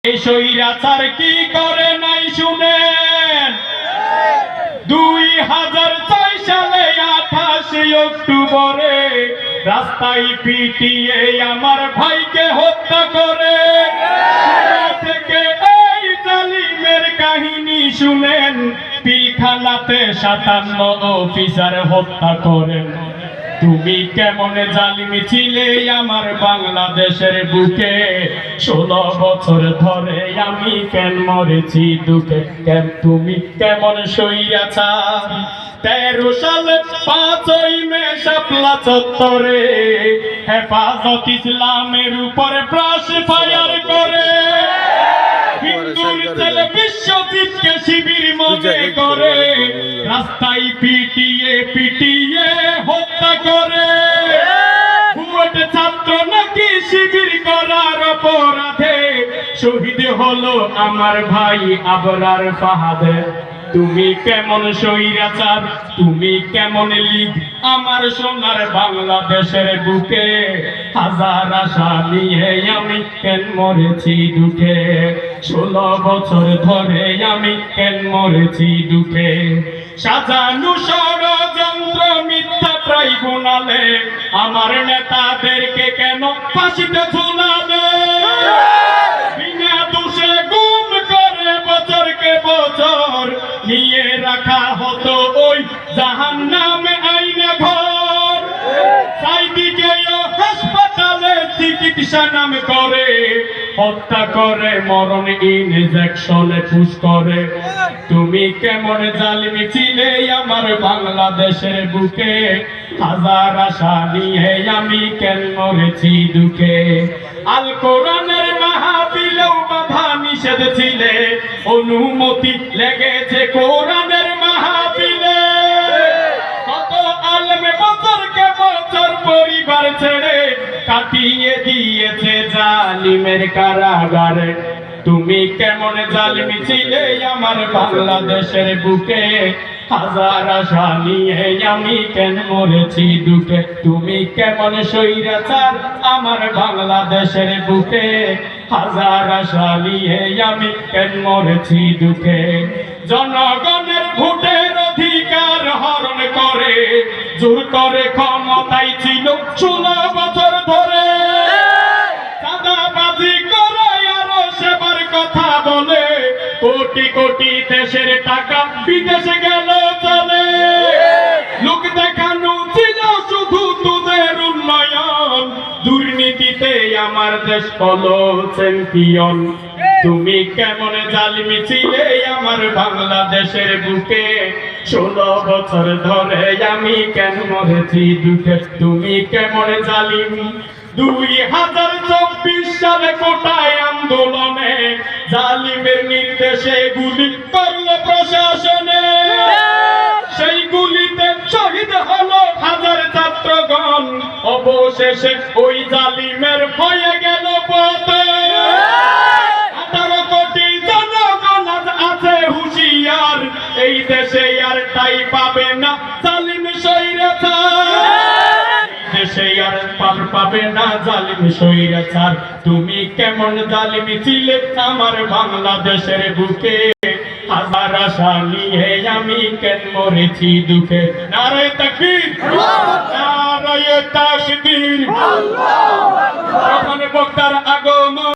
এই স্বৈরাচার কি করে নাই শুনেন? 2006 সালে 28 অক্টোবরে রাস্তায় পিটিয়ে আমার ভাইকে হত্যা করে। থেকে এই জালিমের কাহিনী শুনেন, পিলখানাতে 57 অফিসার হত্যা করেন। তুমি কেমন জালিম ছিলে আমার বাংলাদেশের বুকে? 16 বছর ধরে আমি কেন মরেছি দুঃখে? তুমি কেমন স্বৈরাচার? 13 সালে 5ই মে শাপলা চত্বরে হেফাজত ইসলামের উপরে ব্রাশ ফায়ার করে। হিন্দুর ছেলে বিশ্বজিৎকে শিবির মনে করে রাস্তায় পিটিয়ে পিটিয়ে হত্যা করে। বুয়েট ছাত্র নাকি শিবির করার অপরাধে শহীদ হলো আমার ভাই আবরার ফাহাদে। তুমি কেমন স্বৈরাচার? তুমি কেমন লীগ আমার সোনার বাংলাদেশের বুকে? হাজার আশা নিয়ে আমি কেন মরেছি দুঃখে? 16 বছর ধরে আমি কেন মরেছি দুঃখে? সাজানো ষড়যন্ত্র মিথ্যা ট্রাইব্যুনালে আমার নেতাদেরকে কেন ফাঁসিতে ঝুলাবে? বিনা দোষে গুম করে বছরকে বছর নিয়ে রাখা হতো ওই জাহান্নামে আইনা ঘর। সাইদিকে হাসপাতালে চিকিৎসা নাম করে হত্যা করে, মরণ ইনজেকশনে পুশ করে। তুমি কেমন জালিম ছিলে আমার বাংলাদেশের বুকে? হাজার আশা নিয়ে আমি কেন মরেছি দুঃখে? আল কোরআনের মাহফিলেও বাধা নিষেধ ছিলে, অনুমতি লেগেছে কোরআনের মাহফিলে। কত আলেম বছরকে বছর পরিবার ছেড়ে কাটিয়ে দিয়েছে জালিমের কারাগারে। তুমি কেমন জালিম ছিলে আমার বাংলাদেশের বুকে? হাজার আশা নিয়ে আমি কেন মরেছি দুঃখে? তুমি কেমন স্বৈরাচার আমার বাংলাদেশের বুকে? হাজার আশা নিয়ে আমি কেন মরেছি দুঃখে? জনগণের ভোটের অধিকার হরণ করে জোর করে ক্ষমতায় ছিল 16 বছর ধরে। চাঁদাবাজি করে আরো সেবার কথা বলে, কোটি কোটি দেশের টাকা বিদেশে গেল চলে। লোক দেখানো ছিল শুধু তোদের উন্নয়ন, দুর্নীতিতে আমার দেশ হলো চ্যাম্পিয়ন। তুমি কেমন জালিম ছিলে আমার বাংলাদেশের বুকে? 16 বছর ধরে আমি কেন মরেছি দুঃখে? তুমি কেমন জালিম? 2024 সালে কোটায় আন্দোলনে জালিমের নির্দেশে গুলি করলো প্রশাসনে। সেই গুলিতে শহীদ হলো হাজার ছাত্রগণ, অবশেষে ওই জালিমের হয়ে গেল পথে। 18 কোটি জনগণ আছে হুঁশিয়ার, এই দেশে আর তাই পাবে না জালিম স্বৈরাচার। দেশে আর পার পাবে না জালিম স্বৈরাচার। তুমি কেমন জালিম ছিলে আমার বাংলাদেশের বুকে? হাজার আশা নিয়ে আমি কেন মরেছি দুঃখে? নারে তাকবীর, নারে তাকবীর, আল্লাহু আকবার। বক্তার আগমন।